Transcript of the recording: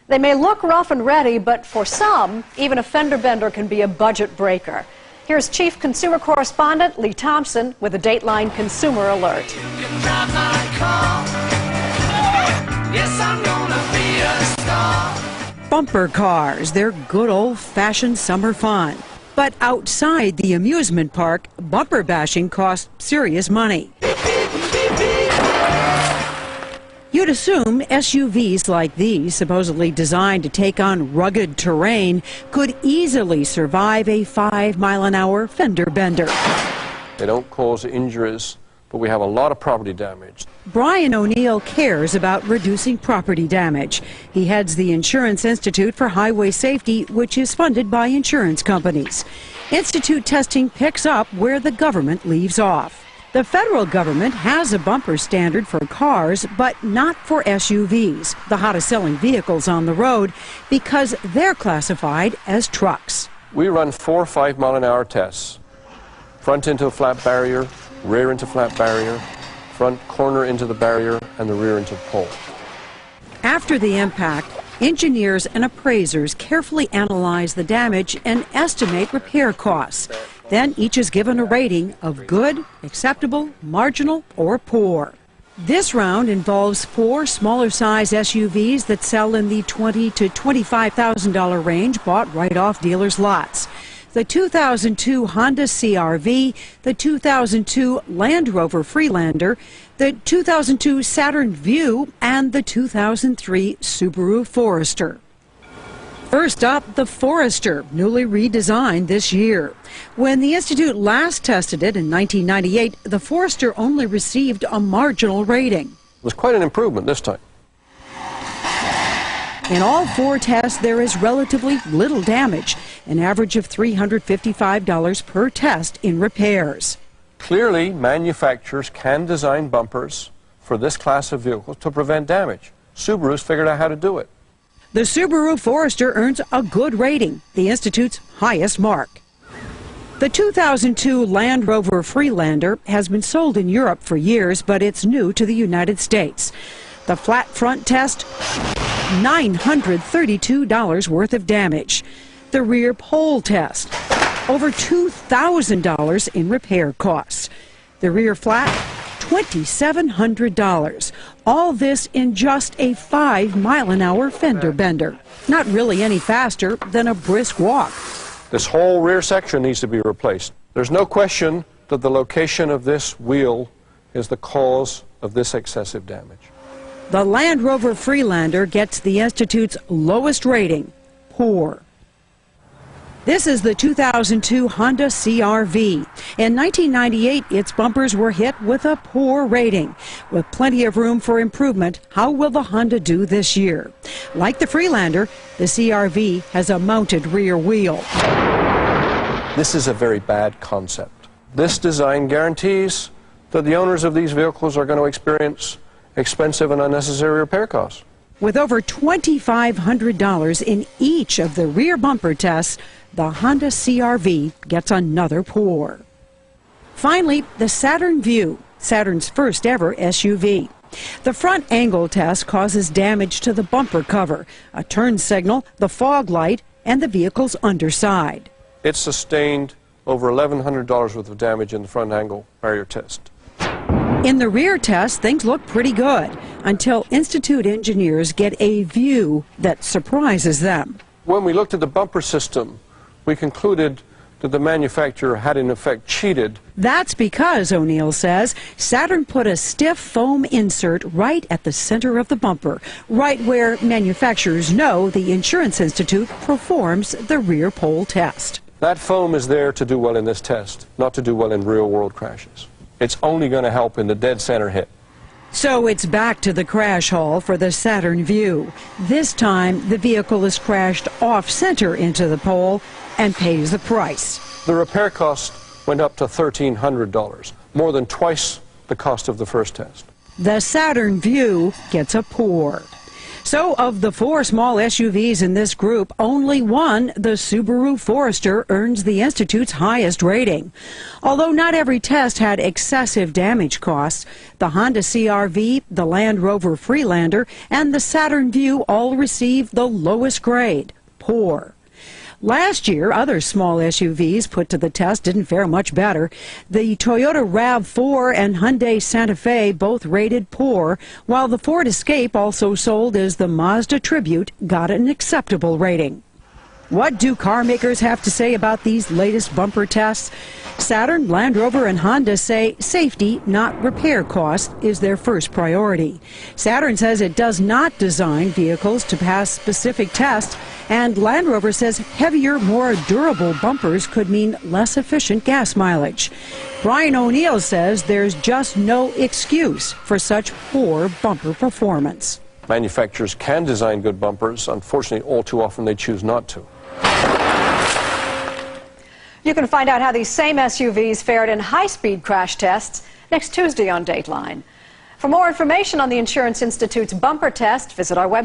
They may look rough and ready, but for some, even a fender bender can be a budget breaker. Here's Chief Consumer Correspondent Lee Thompson with a Dateline Consumer Alert. Bumper cars, they're good old-fashioned summer fun. But outside the amusement park, bumper bashing costs serious money. You'd assume SUVs like these, supposedly designed to take on rugged terrain, could easily survive a 5-mile-an-hour fender bender. They don't cause injuries, but we have a lot of property damage. Brian O'Neill cares about reducing property damage. He heads the Insurance Institute for Highway Safety, which is funded by insurance companies. Institute testing picks up where the government leaves off. The federal government has a bumper standard for cars, but not for SUVs, the hottest selling vehicles on the road, because they're classified as trucks. We run 4 5-mile-an-hour tests. Front into a flat barrier, rear into flat barrier, front corner into the barrier, and the rear into the pole. After the impact, engineers and appraisers carefully analyze the damage and estimate repair costs. Then each is given a rating of good, acceptable, marginal, or poor. This round involves 4 smaller size SUVs that sell in the $20,000 to $25,000 range, bought right off dealers' lots. The 2002 Honda CR-V, the 2002 Land Rover Freelander, the 2002 Saturn Vue, and the 2003 Subaru Forester. First up, the Forester, newly redesigned this year. When the Institute last tested it in 1998, the Forester only received a marginal rating. It was quite an improvement this time. In all 4 tests, there is relatively little damage, an average of $355 per test in repairs. Clearly, manufacturers can design bumpers for this class of vehicles to prevent damage. Subaru's figured out how to do it. The Subaru Forester earns a good rating, the Institute's highest mark. The 2002 Land Rover Freelander has been sold in Europe for years, but it's new to the United States. The flat front test, $932 worth of damage. The rear pole test, over $2,000 in repair costs. The rear flat, $2,700. All this in just a 5-mile-an-hour fender bender. Not really any faster than a brisk walk. This whole rear section needs to be replaced. There's no question that the location of this wheel is the cause of this excessive damage. The Land Rover Freelander gets the Institute's lowest rating, poor. This is the 2002 Honda CR-V. In 1998, its bumpers were hit with a poor rating. With plenty of room for improvement, how will the Honda do this year? Like the Freelander, the CR-V has a mounted rear wheel. This is a very bad concept. This design guarantees that the owners of these vehicles are going to experience expensive and unnecessary repair costs. With over $2,500 in each of the rear bumper tests, the Honda CR-V gets another poor. Finally, the Saturn Vue, Saturn's first ever SUV. The front angle test causes damage to the bumper cover, a turn signal, the fog light, and the vehicle's underside. It sustained over $1,100 worth of damage in the front angle barrier test. In the rear test, things look pretty good until Institute engineers get a view that surprises them. When we looked at the bumper system, we concluded that the manufacturer had in effect cheated. That's because, O'Neill says, Saturn put a stiff foam insert right at the center of the bumper, right where manufacturers know the Insurance Institute performs the rear pole test. That foam is there to do well in this test, not to do well in real-world crashes. It's only going to help in the dead center hit. So it's back to the crash hall for the Saturn Vue. This time, the vehicle is crashed off-center into the pole and pays the price. The repair cost went up to $1,300, more than twice the cost of the first test. The Saturn Vue gets a poor. So of the 4 small SUVs in this group, only one, the Subaru Forester, earns the Institute's highest rating. Although not every test had excessive damage costs, the Honda CR-V, the Land Rover Freelander, and the Saturn Vue all received the lowest grade, poor. Last year, other small SUVs put to the test didn't fare much better. The Toyota RAV4 and Hyundai Santa Fe both rated poor, while the Ford Escape, also sold as the Mazda Tribute, got an acceptable rating. What do car makers have to say about these latest bumper tests? Saturn, Land Rover, and Honda say safety, not repair cost, is their first priority. Saturn says it does not design vehicles to pass specific tests, and Land Rover says heavier, more durable bumpers could mean less efficient gas mileage. Brian O'Neill says there's just no excuse for such poor bumper performance. Manufacturers can design good bumpers. Unfortunately, all too often they choose not to. You can find out how these same SUVs fared in high-speed crash tests next Tuesday on Dateline. For more information on the Insurance Institute's bumper test, visit our website.